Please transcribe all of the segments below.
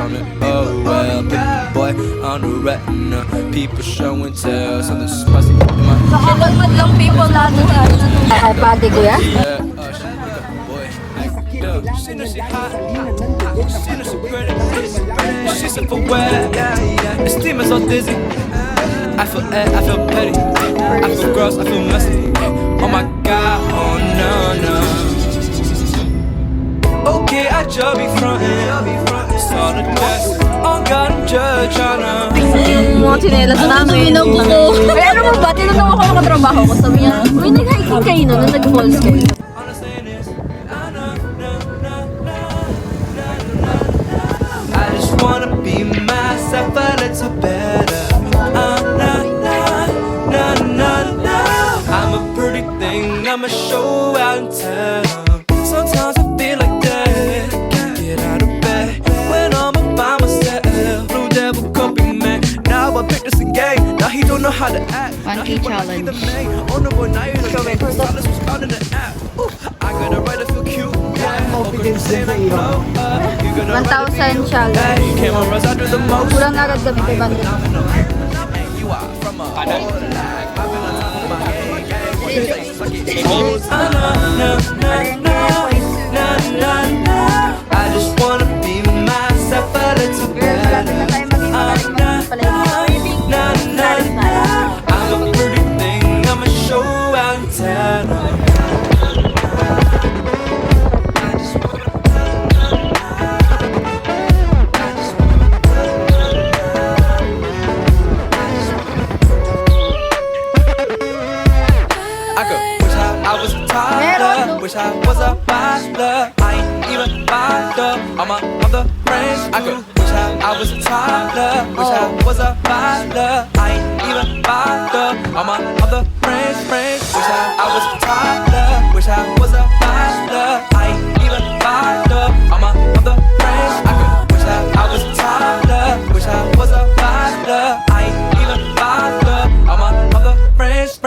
on it. Oh well, the boy on the retina. People show and tell something spicy in my Madlang people lalo na. Ay, pati kuya? yeah. She look up, boy. She know she hot. She know she pretty. She's super wet. Yeah, yeah. The steam is so dizzy. I feel petty. I feel gross. I feel messy. Oh my god. Oh no no. Okay, I just be frontin'. It's all the best. Oh God, I'm just tryna. Yung mga chinelas namin. Ay, ano mo ba? Tinanong ako ng katrabaho ko. Sabi niya, uy, nag-hiking kayo nun, nung nag-falls kayo. All I'm saying is, I just wanna be myself a little better. I'm a pretty thing, I'ma show out and tell. Sometimes I feel like that, can't get out of bed when I'm by myself. Blue devil coping man, now I pick this game. Now he don't know how to act. 1K challenge. Oh no, boy, now you know silence was found in the app. Ooh, I gotta write to feel cute. Yeah, 1,000 challenge. Cameras, I do the most. Kulang na agad kami kay Bandit. You are from a I just wanna be myself a little better. I'm a pretty thing, I'ma show out and tell. Wish I was a bachelor. I ain't even bother. All my other friends, I could wish I was a toddler. Wish I was a bachelor. I ain't even bother. All my other friends, wish I was a toddler. Wish I was a bachelor. I ain't even bother. All my other friends, I could wish I was a toddler. Wish I was a bachelor. I ain't even bother. All my other friends.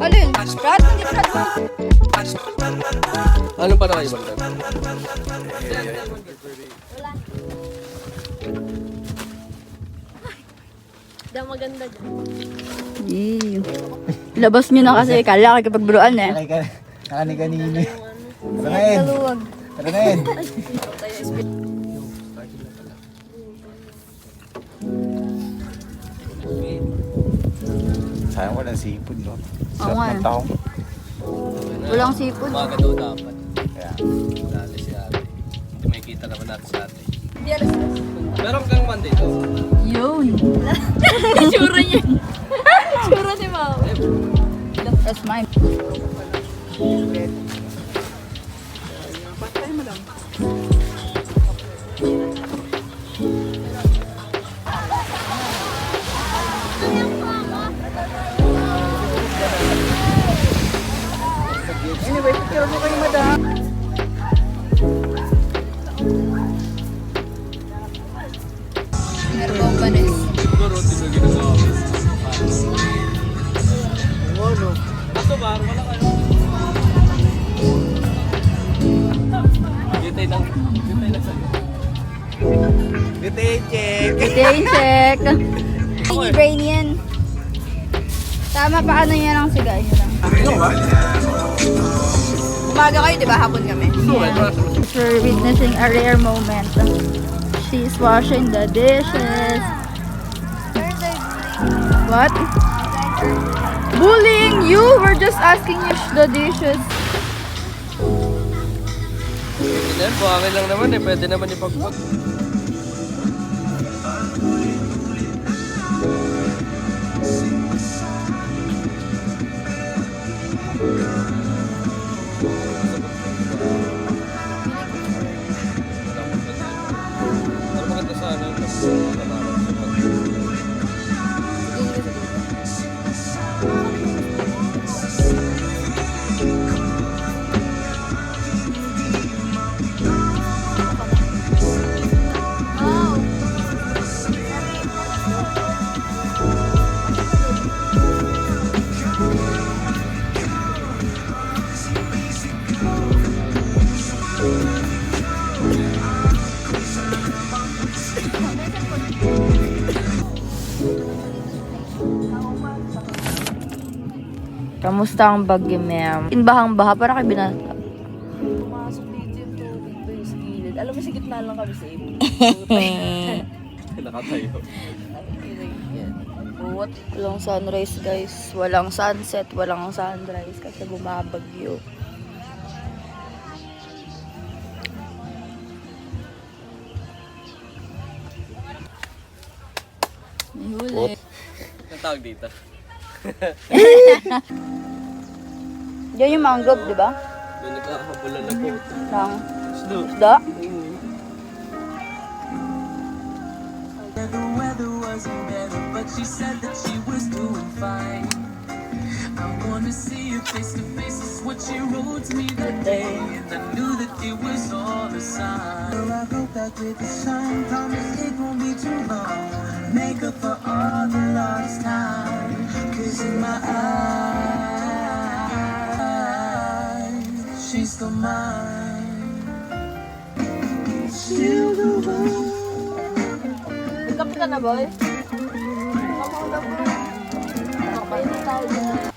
Alin? Brad, hindi Brad mo. Ano pa naman ibang time? Hindi maganda dyan. Labas nyo na kasi, kala kakipagburuan eh. Kanina. Tara na yun. Kaluwag. Tara na yun. Sayang walang sipod, no? Sarap nga. ng taong. Walang sipod. Umaga daw dapat. Kaya, Dali si ate. Hindi may kita naman natin sa ate. Meron kang Monday to. Yun. Tsura niya. Tsura ni Mao. That's mine. Anyway, picture mo kayo, madam. Meron ba rin? Siguro, hindi ko ginagawa. Ano? Ato ba? Wala ka lang. Gitay lang sa'yo. Gitay check! Day check. Hey, Brainian. Tama pa, ano niya lang, sigay niya lang. Umaga kayo, di ba? Hapon kami. Yeah. We're witnessing a rare moment. She's washing the dishes. What? Bullying you? We're just asking you the dishes. Yan, buhangin lang naman eh. Pwede naman ipagpag. Ano maganda sa ano? Kamusta ang bagyo, ma'am? Inbahang-baha, para kay binata. Pumasok dito yung tubig doon sa gilid. Alam mo, sa gitna lang kami sa ibig. Nakatayo. Walang sunrise, guys. Walang sunset, walang sunrise kasi bumabagyo. May huli. Ang tawag dito. Yan yung mangrove, di ba? Doon nagkakabulan ako. Ng Isdo. isda. The weather wasn't better, but she said that she was doing fine. I wanna see you face to face, is what she wrote to me that day, and I knew that it was all a sign. So I go back with the sun, promise it won't be too long. Make up for all the lost time, 'cause in my eyes, she's still mine. Still the one. Kape ka na, boy? Okay na tayo dyan.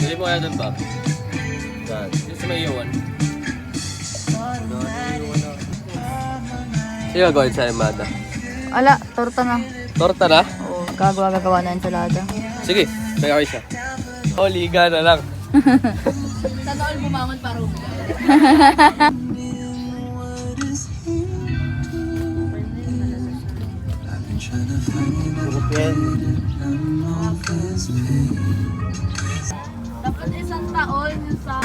Hindi mo kaya doon ba? Yan. Yung sa may iwan. Sige, gawin sa Amada. Ala, torta na. Torta na? Oo, gagawa na ensalada. Sige, may okay siya. O, liga na lang. Sana all bumangon para umiga. Dapat isang taon yung sa...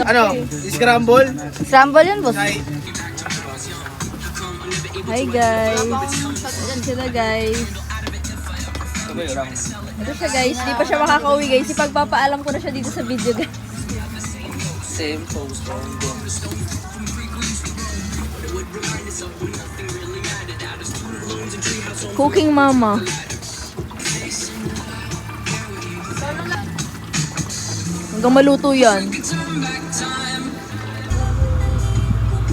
Ano? Scramble? Scramble yun, boss. Hi, guys. Yan sila, guys. Ito siya, guys. Di pa siya makakauwi, guys. Ipagpapaalam ko na siya dito sa video, guys. Same pose. Cooking mama. Hanggang maluto yan.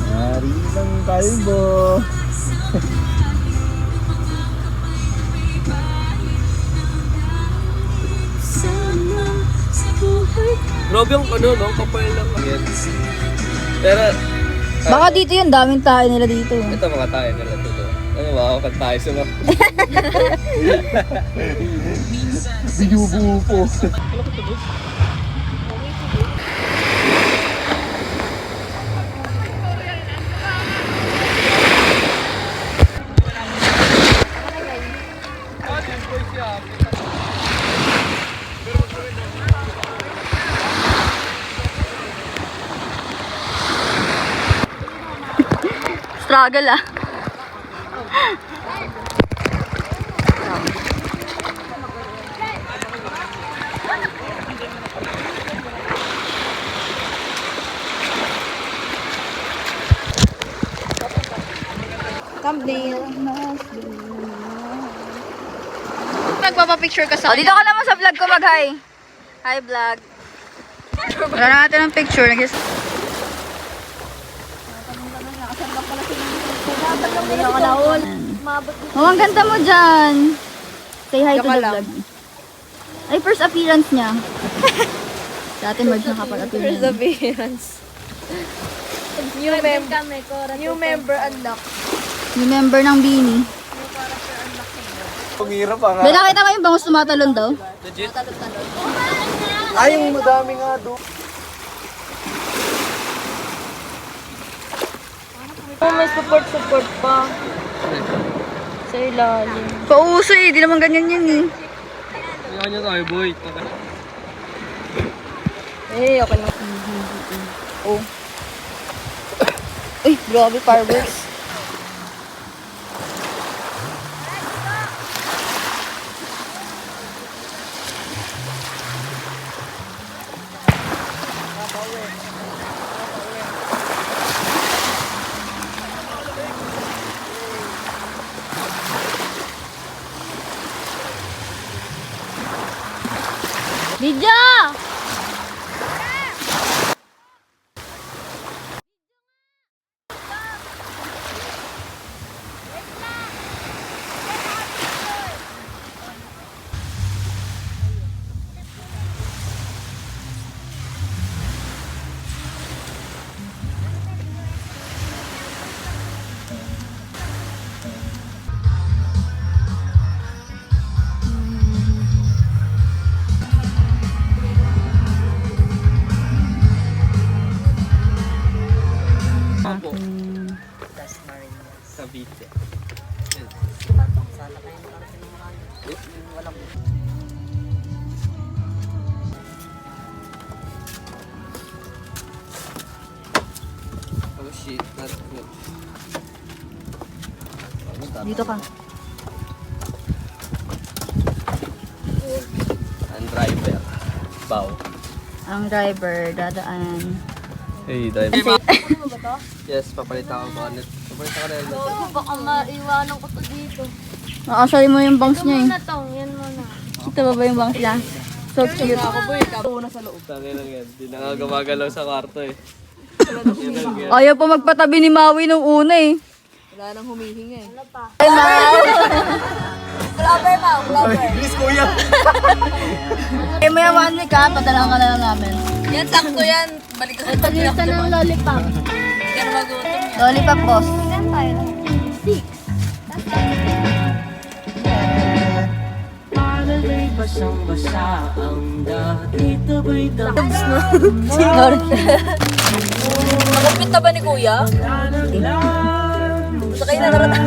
Narisang kalbo. Grabe yung ano, no? Kapal lang yan. Pero, Baka dito yun, daming tayo nila dito. ito mga tayo nila dito. Ano ba? Kapag tayo sa mga... Binubuo po. Struggle, ah. Thumbnail. Nagpapapicture ka sa dito ka naman sa vlog ko mag-hi. Hi, vlog. Wala na natin ng picture. Oh, ang ganda mo dyan. Say hi to the vlog. Ay, first appearance niya. Dati merge na kapag appearance. Perseverance. New member unlock. New member ng Bini. Ang hirap ah nga. May nakita ko yung bangus tumatalon daw. Legit? Ay, yung madami nga doon. Oh, may support pa. Sa ilalim. Pauso eh, di naman ganyan yan eh. Kanya tayo, boy. Eh, okay na. Oh. Uy, grabe fireworks. Video! Opo. Cavite. Oh shit, not good. Dito ka. Ang driver. Bow. Ang driver, dadaan. Hey, driver. Ano ba to? Yes, papalitan ko ang bonnet. Papalitan ko na yun. Baka maiwanan ko to dito. Makasali mo yung bangs niya eh. Yan muna. Kita ba ba yung bangs niya? So cute. Ako po ikaw na sa loob. Tangin lang yan. Hindi na nga gumagalaw sa kwarto eh. Ayaw pa magpatabi ni Maui nung una eh. Wala nang humihinga eh. Wala pa. Ay, Maui! Flubber ma, flubber. Please, kuya. Kaya may 1 week ha, padala ka na lang namin. Yan, sakto yan. Balik ka sa Pagkita ng lollipop. Hindi ka na magutom yan. Lollipop boss. Ilan tayo? 6. Nakupit na ba ni kuya? Sa kayo na narata.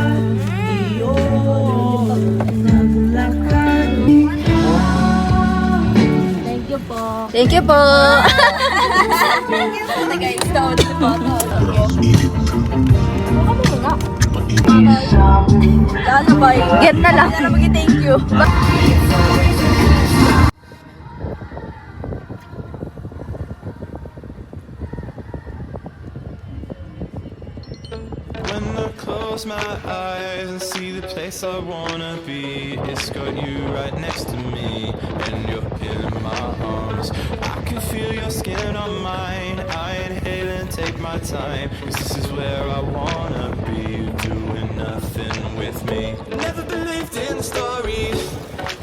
Thank you po. Thank you po. Ate guys, down the bottle. Lalabay. Get na lang. Wala na mag-thank you. When I close my eyes and see the place I wanna be, it's got you right next to me, and you're in my arms. I can feel your skin on mine. I inhale and take my time, 'cause this is where I wanna be. You doing nothing with me. Never believed in the stories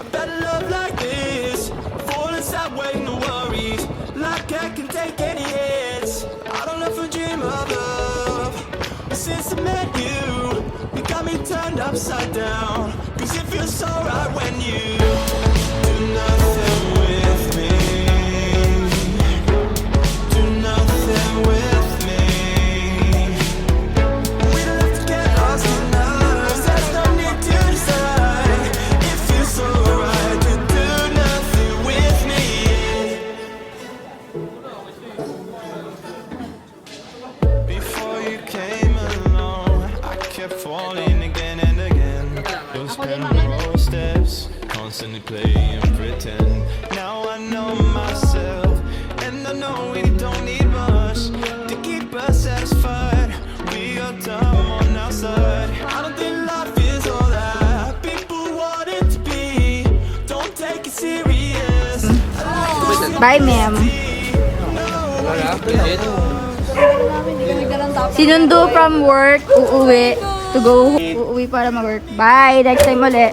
about a love like this. Fall inside, waiting no worries. Like I can take any hits. I don't know if I dream of love. Since I met you, you got me turned upside down. 'Cause it feels so right when you do nothing with me. Do nothing with me. We don't have to get lost in us. There's no need to decide. It feels so right to do nothing with me. Before you came along, I kept falling again and again. Those roll steps, constantly playing pretend. Now I know myself, and I know we don't need much to keep us satisfied. We got time on our side. I don't think life is all that people want it to be. Don't take it serious. Bye, ma'am. Wala, legit. Sinundo from work, uuwi. To go, uuwi para mag-work. Bye! Next time ulit.